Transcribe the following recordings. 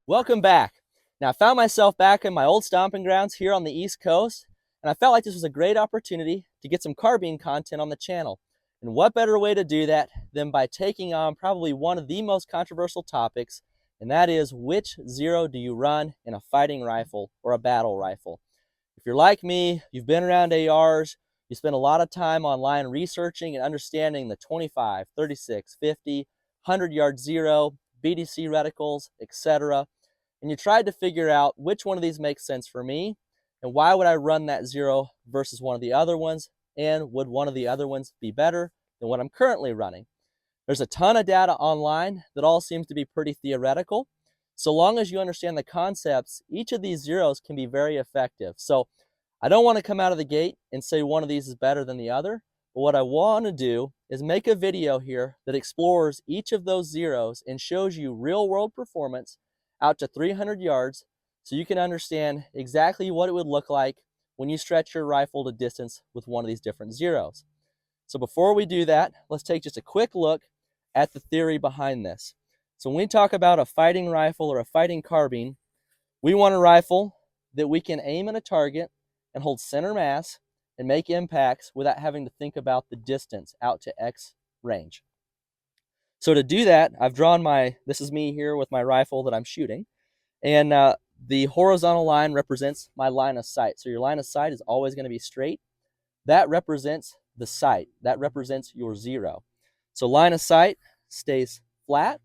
Welcome back. Now, I found myself back in my old stomping grounds here on the East Coast, and I felt like this was a great opportunity to get some carbine content on the channel. And what better way to do that than by taking on probably one of the most controversial topics, and that is, which zero do you run in a fighting rifle or a battle rifle? If you're like me, you've been around ARs, you spend a lot of time online researching and understanding the 25, 36, 50, 100-yard zero, BDC reticles, etc. And you tried to figure out which one of these makes sense for me, and why would I run that zero versus one of the other ones, and would one of the other ones be better than what I'm currently running? There's a ton of data online that all seems to be pretty theoretical. So long as you understand the concepts, each of these zeros can be very effective. So I don't want to come out of the gate and say one of these is better than the other, but what I want to do is make a video here that explores each of those zeros and shows you real world performance out to 300 yards, so you can understand exactly what it would look like when you stretch your rifle to distance with one of these different zeros. So before we do that, let's take just a quick look at the theory behind this. So when we talk about a fighting rifle or a fighting carbine, we want a rifle that we can aim at a target and hold center mass and make impacts without having to think about the distance out to X range. So to do that, I've drawn this is me here with my rifle that I'm shooting, and the horizontal line represents my line of sight. So your line of sight is always going to be straight. That represents the sight. That represents your zero. So line of sight stays flat.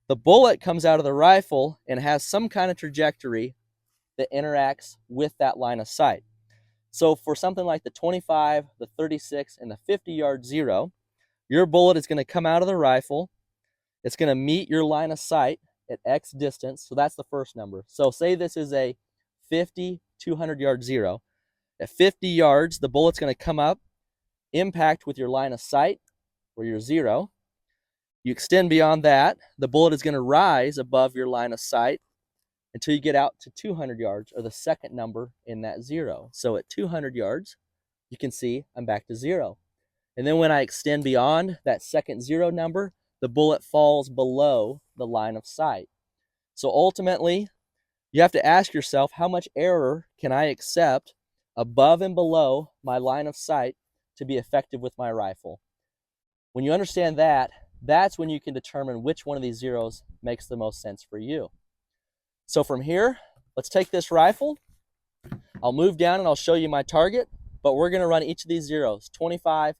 The bullet comes out of the rifle and has some kind of trajectory that interacts with that line of sight. So for something like the 25, the 36, and the 50-yard zero, your bullet is going to come out of the rifle. It's going to meet your line of sight at X distance. So that's the first number. So say this is a 50, 200-yard zero. At 50 yards, the bullet's going to come up, impact with your line of sight, or your zero. You extend beyond that, the bullet is going to rise above your line of sight until you get out to 200 yards, or the second number in that zero. So at 200 yards, you can see I'm back to zero. And then when I extend beyond that second zero number, the bullet falls below the line of sight. So ultimately, you have to ask yourself, how much error can I accept above and below my line of sight to be effective with my rifle? When you understand that, that's when you can determine which one of these zeros makes the most sense for you. So from here, let's take this rifle. I'll move down and I'll show you my target, but we're going to run each of these zeros, 25,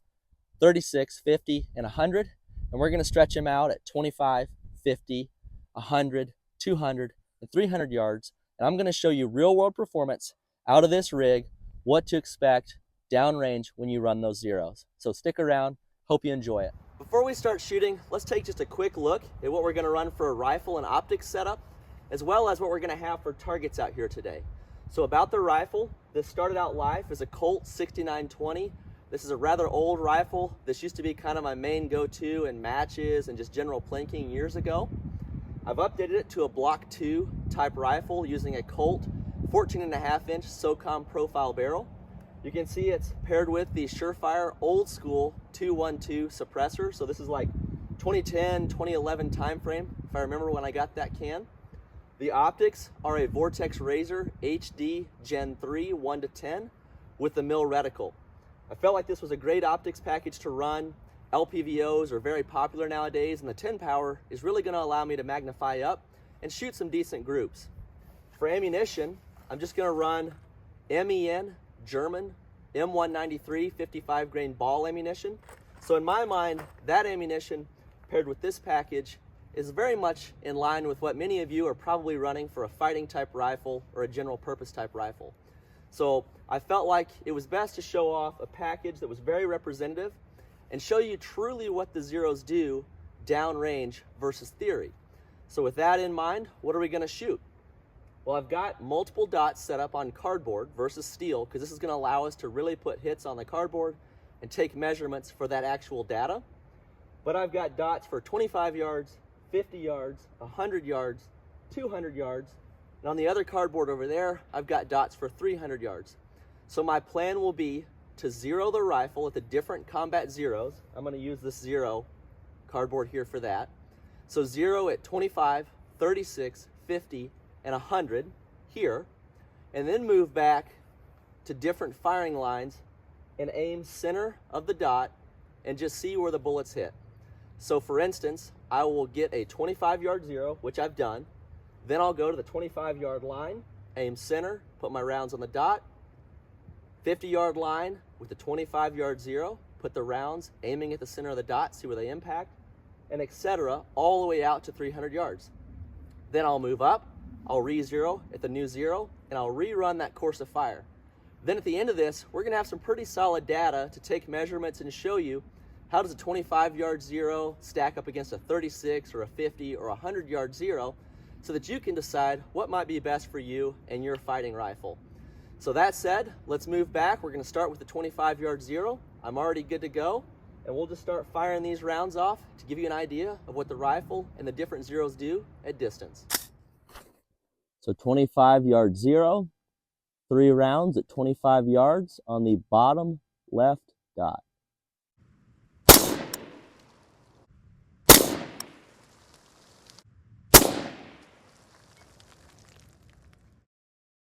36, 50, and 100, and we're going to stretch them out at 25, 50, 100, 200, and 300 yards, and I'm going to show you real-world performance out of this rig, what to expect downrange when you run those zeros. So stick around. Hope you enjoy it. Before we start shooting, let's take just a quick look at what we're going to run for a rifle and optics setup, as well as what we're going to have for targets out here today. So about the rifle, this started out life as a Colt 6920. This is a rather old rifle. This used to be kind of my main go-to in matches and just general plinking years ago. I've updated it to a Block 2 type rifle using a Colt 14.5-inch SOCOM profile barrel. You can see it's paired with the Surefire old school 212 suppressor. So this is like 2010, 2011 time frame, if I remember when I got that can. The optics are a Vortex Razor HD Gen 3 1:10 with the mill reticle. I felt like this was a great optics package to run. LPVOs are very popular nowadays, and the 10 power is really going to allow me to magnify up and shoot some decent groups. For ammunition, I'm just going to run MEN German M193 55 grain ball ammunition. So in my mind, that ammunition paired with this package is very much in line with what many of you are probably running for a fighting type rifle or a general purpose type rifle. So I felt like it was best to show off a package that was very representative and show you truly what the zeros do downrange versus theory. So with that in mind, what are we going to shoot? Well, I've got multiple dots set up on cardboard versus steel, because this is going to allow us to really put hits on the cardboard and take measurements for that actual data. But I've got dots for 25 yards, 50 yards, 100 yards, 200 yards, and on the other cardboard over there, I've got dots for 300 yards. So my plan will be to zero the rifle at the different combat zeros. I'm going to use this zero cardboard here for that. So zero at 25, 36, 50, and 100 here, and then move back to different firing lines and aim center of the dot and just see where the bullets hit. So for instance, I will get a 25-yard zero, which I've done. Then I'll go to the 25-yard line, aim center, put my rounds on the dot. 50-yard line with the 25-yard zero, put the rounds aiming at the center of the dot, see where they impact, and etc. all the way out to 300 yards. Then I'll move up, I'll re-zero at the new zero, and I'll rerun that course of fire. Then at the end of this, we're going to have some pretty solid data to take measurements and show you how does a 25-yard zero stack up against a 36 or a 50 or a 100-yard zero, so that you can decide what might be best for you and your fighting rifle. So that said, let's move back. We're going to start with the 25-yard zero. I'm already good to go, and we'll just start firing these rounds off to give you an idea of what the rifle and the different zeros do at distance. So 25-yard zero, 3 rounds at 25 yards on the bottom left dot.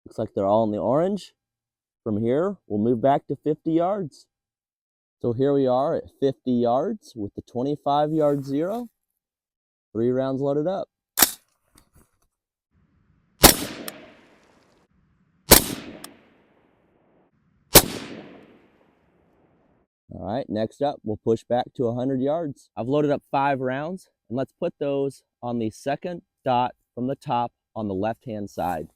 Looks like they're all in the orange. From here, we'll move back to 50 yards. So here we are at 50 yards with the 25-yard zero. 3 rounds loaded up. All right, next up, we'll push back to 100 yards. I've loaded up 5 rounds, and let's put those on the second dot from the top on the left-hand side.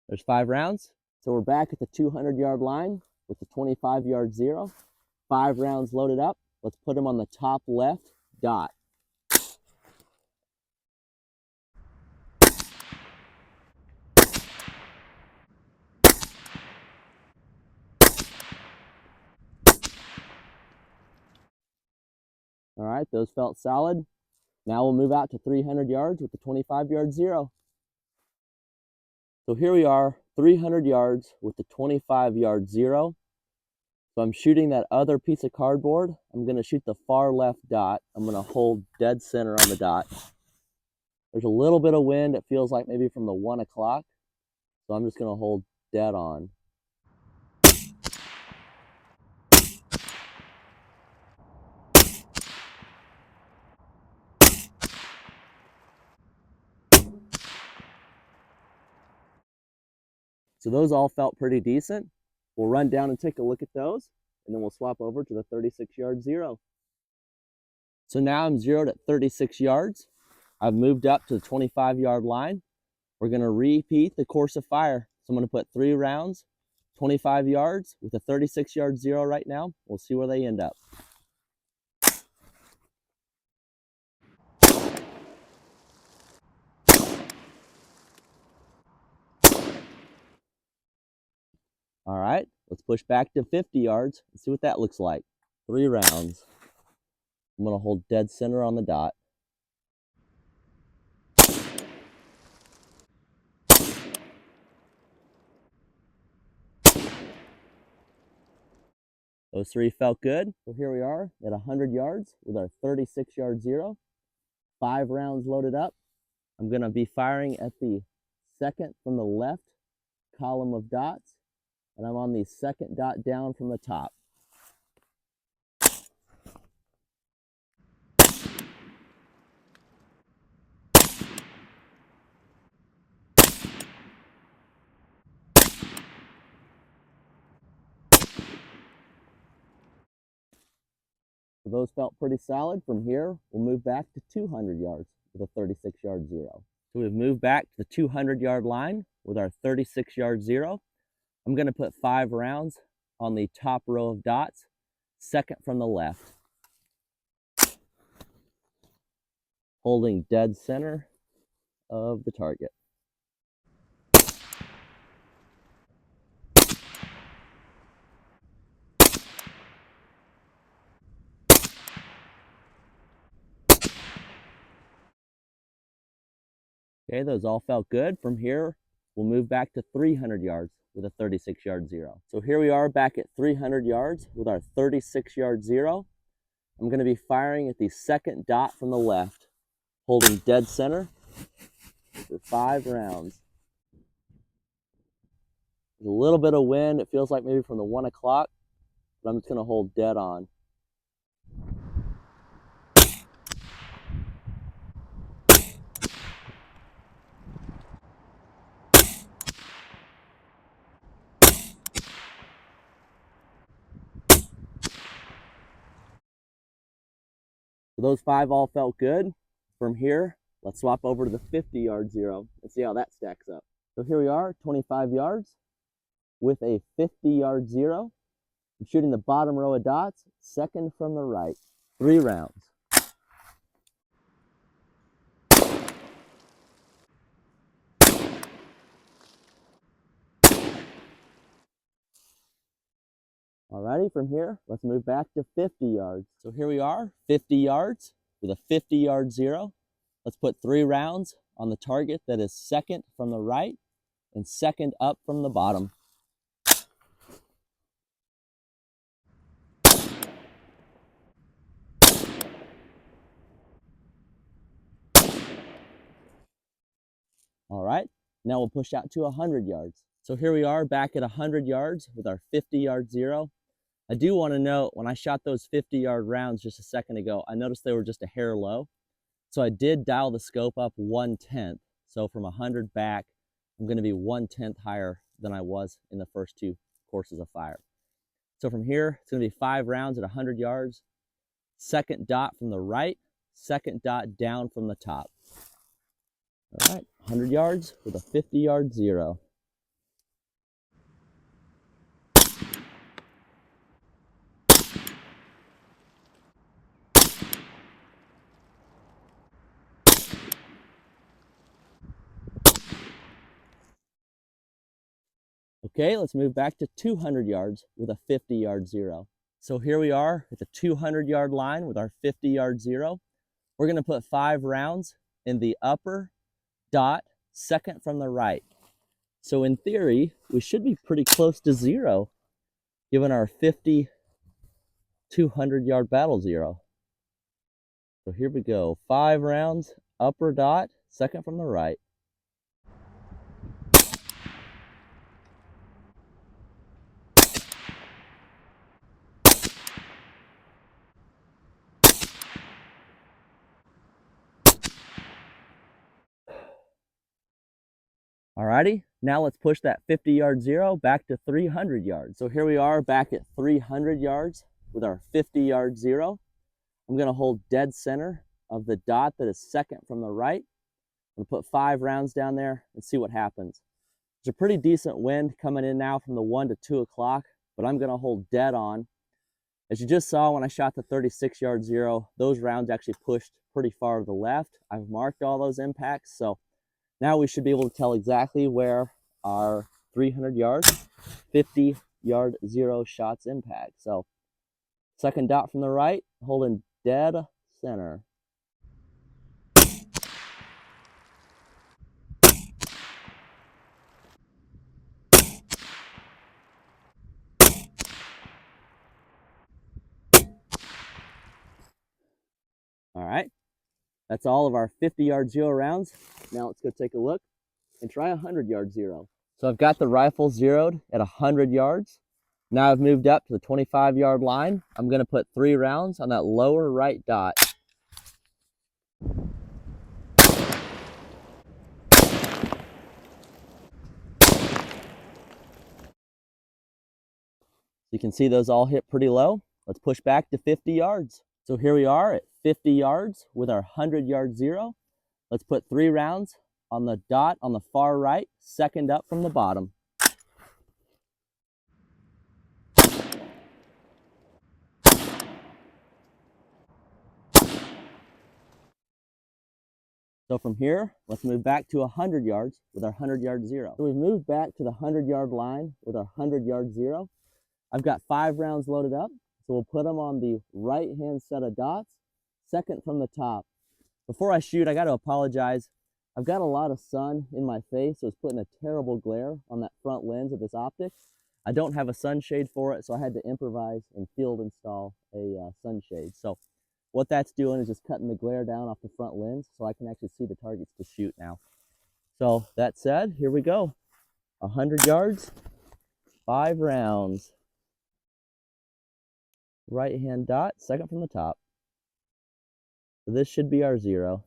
There's 5 rounds. So we're back at the 200-yard line with the 25-yard zero. 5 rounds loaded up. Let's put them on the top left dot. All right, those felt solid. Now we'll move out to 300 yards with the 25-yard zero. So here we are, 300 yards with the 25-yard zero. So I'm shooting that other piece of cardboard. I'm going to shoot the far left dot. I'm going to hold dead center on the dot. There's a little bit of wind. It feels like maybe from the 1 o'clock. So I'm just going to hold dead on. So those all felt pretty decent. We'll run down and take a look at those, and then we'll swap over to the 36-yard zero. So now I'm zeroed at 36 yards. I've moved up to the 25-yard line. We're going to repeat the course of fire. So I'm going to put 3 rounds, 25 yards with a 36-yard zero right now. We'll see where they end up. All right, let's push back to 50 yards and see what that looks like. 3 rounds. I'm going to hold dead center on the dot. Those 3 felt good. So here we are at 100 yards with our 36-yard zero. 5 rounds loaded up. I'm going to be firing at the second from the left column of dots, and I'm on the second dot down from the top. So those felt pretty solid. From here, we'll move back to 200 yards with a 36-yard zero. So we've moved back to the 200-yard line with our 36-yard zero. I'm going to put 5 rounds on the top row of dots, second from the left. Holding dead center of the target. Okay, those all felt good. From here, we'll move back to 300 yards with a 36-yard zero. So here we are back at 300 yards with our 36-yard zero. I'm going to be firing at the second dot from the left, holding dead center for 5 rounds. There's a little bit of wind. It feels like maybe from the 1 o'clock, but I'm just going to hold dead on. So those 5 all felt good. From here, let's swap over to the 50-yard zero and see how that stacks up. So here we are, 25 yards with a 50-yard zero. I'm shooting the bottom row of dots, second from the right, 3 rounds. Alrighty, from here, let's move back to 50 yards. So here we are, 50 yards with a 50-yard zero. Let's put 3 rounds on the target that is second from the right and second up from the bottom. All right, now we'll push out to 100 yards. So here we are back at 100 yards with our 50-yard zero. I do want to note, when I shot those 50-yard rounds just a second ago, I noticed they were just a hair low. So I did dial the scope up 1/10. So from 100 back, I'm going to be 1/10 higher than I was in the first 2 courses of fire. So from here, it's going to be 5 rounds at 100 yards. Second dot from the right, second dot down from the top. All right, 100 yards with a 50-yard zero. Okay, let's move back to 200 yards with a 50-yard zero. So here we are at the 200-yard line with our 50-yard zero. We're going to put 5 rounds in the upper dot, second from the right. So in theory, we should be pretty close to zero, given our 50 200-yard battle zero. So here we go, 5 rounds, upper dot, second from the right. Alrighty, now let's push that 50-yard zero back to 300 yards. So here we are back at 300 yards with our 50-yard zero. I'm going to hold dead center of the dot that is second from the right. I'm going to put 5 rounds down there and see what happens. There's a pretty decent wind coming in now from the 1 to 2 o'clock, but I'm going to hold dead on. As you just saw when I shot the 36-yard zero, those rounds actually pushed pretty far to the left. I've marked all those impacts, so now we should be able to tell exactly where our 300-yard, 50-yard zero shots impact. So second dot from the right, holding dead center. All right, that's all of our 50-yard zero rounds. Now let's go take a look and try a 100-yard zero. So I've got the rifle zeroed at 100 yards. Now I've moved up to the 25-yard line. I'm going to put 3 rounds on that lower right dot. You can see those all hit pretty low. Let's push back to 50 yards. So here we are at 50 yards with our 100-yard zero. Let's put 3 rounds on the dot on the far right, second up from the bottom. So from here, let's move back to 100 yards with our 100-yard zero. So we've moved back to the 100-yard line with our 100-yard zero. I've got 5 rounds loaded up, so we'll put them on the right-hand set of dots, second from the top. Before I shoot, I got to apologize. I've got a lot of sun in my face, so it's putting a terrible glare on that front lens of this Optic. I don't have a sunshade for it, so I had to improvise and field install a sunshade. So what that's doing is just cutting the glare down off the front lens so I can actually see the targets to shoot now. So that said, here we go. 100 yards, 5 rounds. Right hand dot, second from the top. So this should be our 0.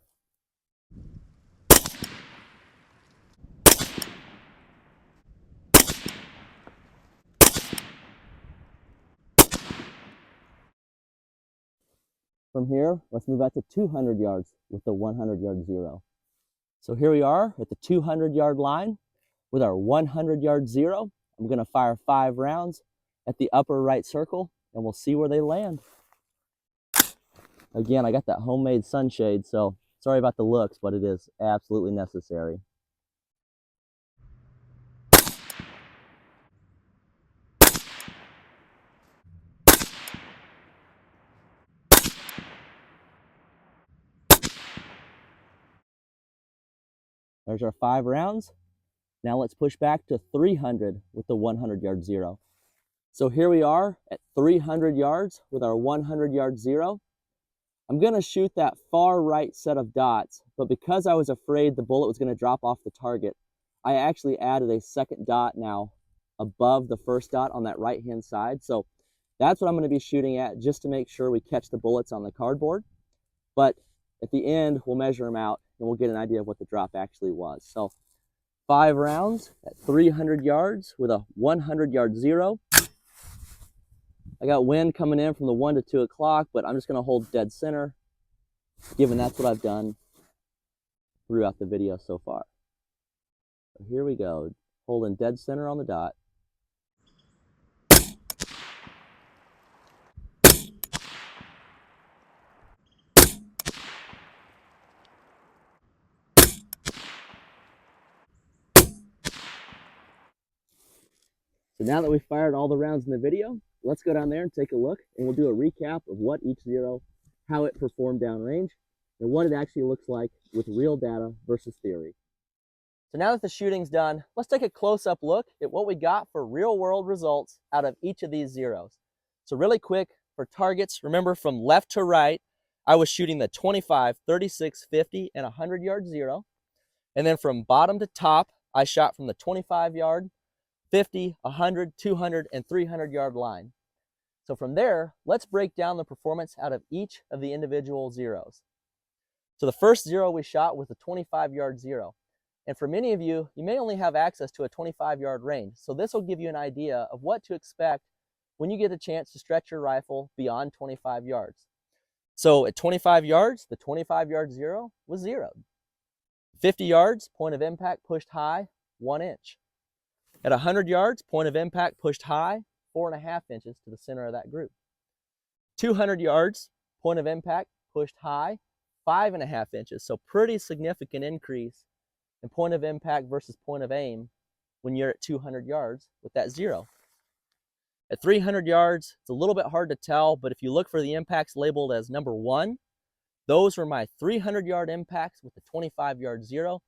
From here, let's move out to 200 yards with the 100-yard 0. So here we are at the 200-yard line with our 100-yard 0. I'm going to fire 5 rounds at the upper right circle, and we'll see where they land. Again, I got that homemade sunshade, so sorry about the looks, but it is absolutely necessary. There's our 5 rounds. Now let's push back to 300 with the 100-yard 0. So here we are at 300 yards with our 100-yard 0. I'm going to shoot that far right set of dots, but because I was afraid the bullet was going to drop off the target, I actually added a second dot now above the first dot on that right-hand side. So that's what I'm going to be shooting at, just to make sure we catch the bullets on the cardboard. But at the end, we'll measure them out and we'll get an idea of what the drop actually was. So 5 rounds at 300 yards with a 100-yard 0. I got wind coming in from the 1 to 2 o'clock, but I'm just going to hold dead center, given that's what I've done throughout the video so far. So here we go, holding dead center on the dot. So now that we've fired all the rounds in the video, let's go down there and take a look, and we'll do a recap of what each 0, how it performed downrange, and what it actually looks like with real data versus theory. So now that the shooting's done, let's take a close-up look at what we got for real-world results out of each of these 0s. So really quick, for targets, remember from left to right, I was shooting the 25, 36, 50, and 100-yard 0. And then from bottom to top, I shot from the 25-yard, 50, 100, 200, and 300-yard line. So from there, let's break down the performance out of each of the individual 0s. So the first 0 we shot was the 25-yard 0. And for many of you, you may only have access to a 25-yard range. So this will give you an idea of what to expect when you get a chance to stretch your rifle beyond 25 yards. So at 25 yards, the 25-yard 0 was 0'd. 50 yards, point of impact pushed high, 1 inch. At 100 yards, point of impact pushed high, 4.5 inches to the center of that group. 200 yards, point of impact pushed high, 5.5 inches. So pretty significant increase in point of impact versus point of aim when you're at 200 yards with that 0. At 300 yards, it's a little bit hard to tell, but if you look for the impacts labeled as number 1, those were my 300-yard impacts with the 25-yard 0.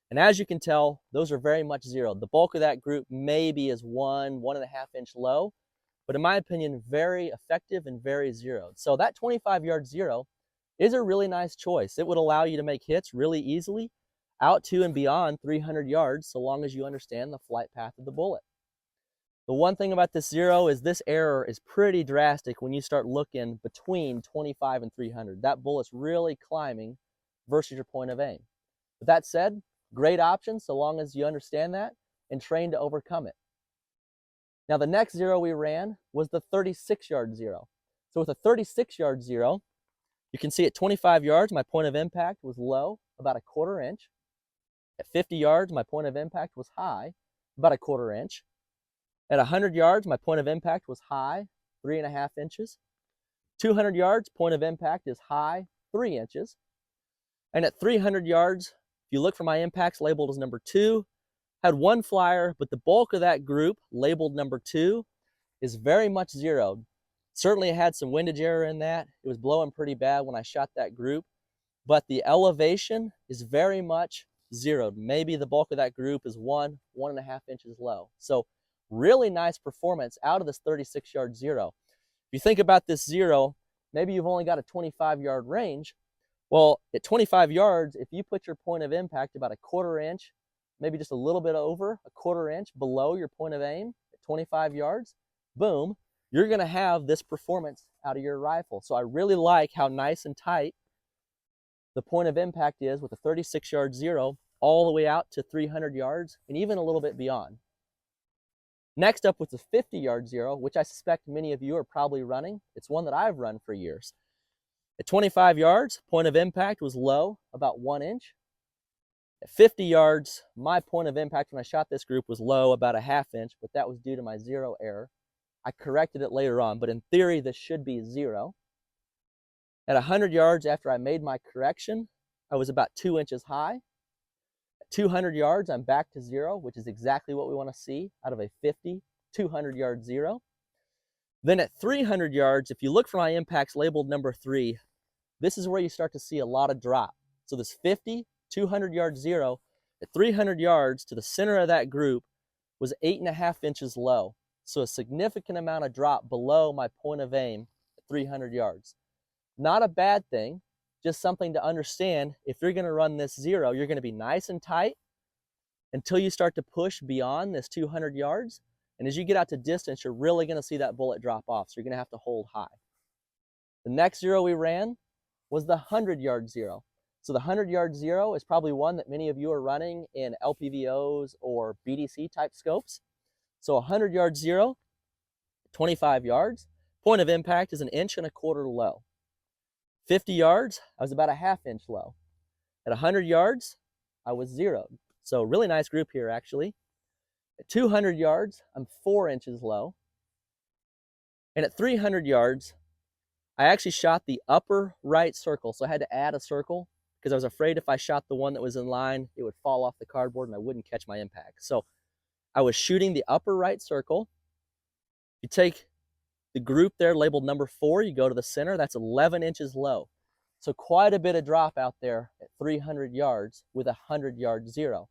And as you can tell, those are very much 0'd. The bulk of that group maybe is 1.5 inch low, but in my opinion, very effective and very 0'd. So that 25-yard 0 is a really nice choice. It would allow you to make hits really easily out to and beyond 300 yards, so long as you understand the flight path of the bullet. The one thing about this 0 is this error is pretty drastic when you start looking between 25 and 300. That bullet's really climbing versus your point of aim. With that said, great option so long as you understand that and train to overcome it. Now the next 0 we ran was the 36-yard 0. So with a 36-yard 0, you can see at 25 yards, my point of impact was low, about 1/4 inch. At 50 yards, my point of impact was high, about 1/4 inch. At 100 yards, my point of impact was high, 3.5 inches. 200 yards, point of impact is high, 3 inches. And at 300 yards, if you look for my impacts labeled as number 2, had 1 flyer, but the bulk of that group labeled number 2 is very much 0'd. Certainly it had some windage error in that. It was blowing pretty bad when I shot that group, but the elevation is very much zeroed. Maybe the bulk of that group is 1.5 inches low. So really nice performance out of this 36-yard zero. If you think about this zero, maybe you've only got a 25-yard range. Well, at 25 yards, if you put your point of impact about a 1/4 inch, maybe just a little bit over a 1/4 inch below your point of aim at 25 yards, boom, you're going to have this performance out of your rifle. So I really like how nice and tight the point of impact is with a 36-yard zero all the way out to 300 yards and even a little bit beyond. Next up was the 50-yard zero, which I suspect many of you are probably running. It's one that I've run for years. At 25 yards, point of impact was low, about 1 inch. At 50 yards, my point of impact when I shot this group was low, about a 1/2 inch, but that was due to my zero error. I corrected it later on, but in theory, this should be 0. At 100 yards after I made my correction, I was about 2 inches high. At 200 yards, I'm back to 0, which is exactly what we want to see out of a 50, 200-yard zero. Then at 300 yards, if you look for my impacts labeled number 3, this is where you start to see a lot of drop. So this 50, 200-yard zero, at 300 yards to the center of that group was 8.5 inches low. So a significant amount of drop below my point of aim at 300 yards. Not a bad thing, just something to understand. If you're going to run this zero, you're going to be nice and tight until you start to push beyond this 200 yards. And as you get out to distance, you're really going to see that bullet drop off. So you're going to have to hold high. The next zero we ran was the 100-yard zero. So the 100-yard zero is probably one that many of you are running in LPVOs or BDC type scopes. So a 100-yard zero, 25 yards. Point of impact is 1.25 inches low. 50 yards, I was about a 1/2 inch low. At 100 yards, I was 0. So really nice group here, actually. At 200 yards, I'm 4 inches low. And at 300 yards, I actually shot the upper right circle. So I had to add a circle because I was afraid if I shot the one that was in line, it would fall off the cardboard and I wouldn't catch my impact. So I was shooting the upper right circle. You take the group there labeled number 4, you go to the center, that's 11 inches low. So quite a bit of drop out there at 300 yards with a 100-yard zero.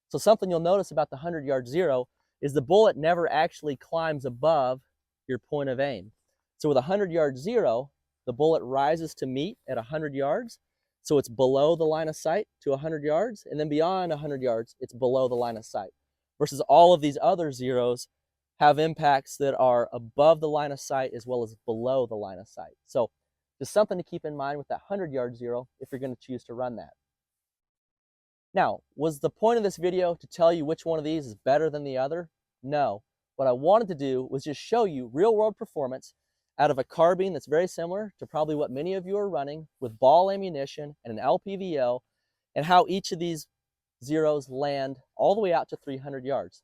So something you'll notice about the 100-yard zero is the bullet never actually climbs above your point of aim. So with a 100-yard zero, the bullet rises to meet at 100 yards. So it's below the line of sight to 100 yards. And then beyond 100 yards, it's below the line of sight. Versus all of these other zeros have impacts that are above the line of sight as well as below the line of sight. So just something to keep in mind with that 100-yard zero if you're going to choose to run that. Now, was the point of this video to tell you which one of these is better than the other? No. What I wanted to do was just show you real-world performance out of a carbine that's very similar to probably what many of you are running with ball ammunition and an LPVO, and how each of these zeros land all the way out to 300 yards.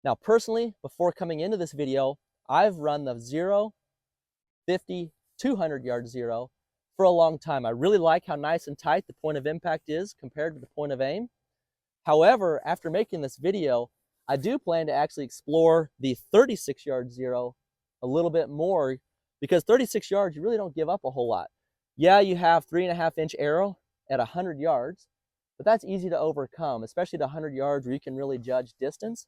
Now, personally, before coming into this video, I've run the 0, 50, 200-yard zero for a long time. I really like how nice and tight the point of impact is compared to the point of aim. However, after making this video, I do plan to actually explore the 36-yard zero a little bit more, because 36 yards, you really don't give up a whole lot. Yeah, you have 3.5-inch arrow at 100 yards, but that's easy to overcome, especially at 100 yards where you can really judge distance.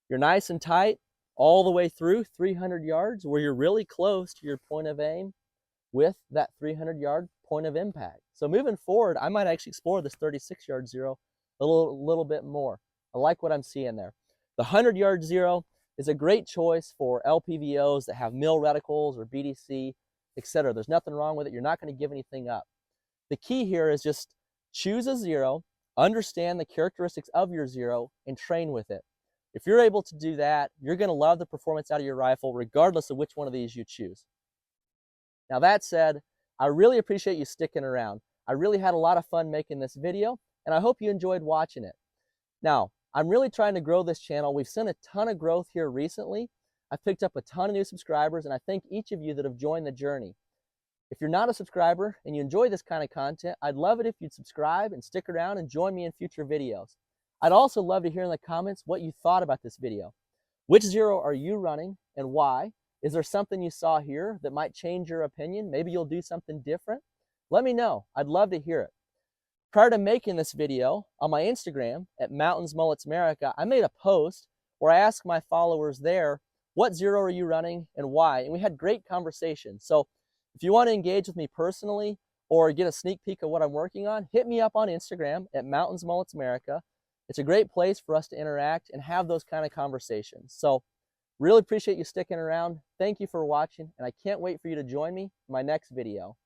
You're nice and tight all the way through 300 yards where you're really close to your point of aim with that 300-yard point of impact. So moving forward, I might actually explore this 36-yard zero a little bit more. I like what I'm seeing there. The 100-yard zero is a great choice for LPVOs that have mil reticles or BDC, etc. There's nothing wrong with it. You're not going to give anything up. The key here is just choose a zero, understand the characteristics of your zero, and train with it. If you're able to do that, you're going to love the performance out of your rifle regardless of which one of these you choose. Now that said, I really appreciate you sticking around. I really had a lot of fun making this video, and I hope you enjoyed watching it. Now, I'm really trying to grow this channel. We've seen a ton of growth here recently. I've picked up a ton of new subscribers, and I thank each of you that have joined the journey. If you're not a subscriber and you enjoy this kind of content, I'd love it if you'd subscribe and stick around and join me in future videos. I'd also love to hear in the comments what you thought about this video. Which zero are you running and why? Is there something you saw here that might change your opinion? Maybe you'll do something different? Let me know. I'd love to hear it. Prior to making this video, on my Instagram at Mountains Mullets America, I made a post where I asked my followers there, what zero are you running and why? And we had great conversations. So if you want to engage with me personally or get a sneak peek of what I'm working on, hit me up on Instagram at Mountains Mullets America. It's a great place for us to interact and have those kind of conversations. So really appreciate you sticking around. Thank you for watching, and I can't wait for you to join me in my next video.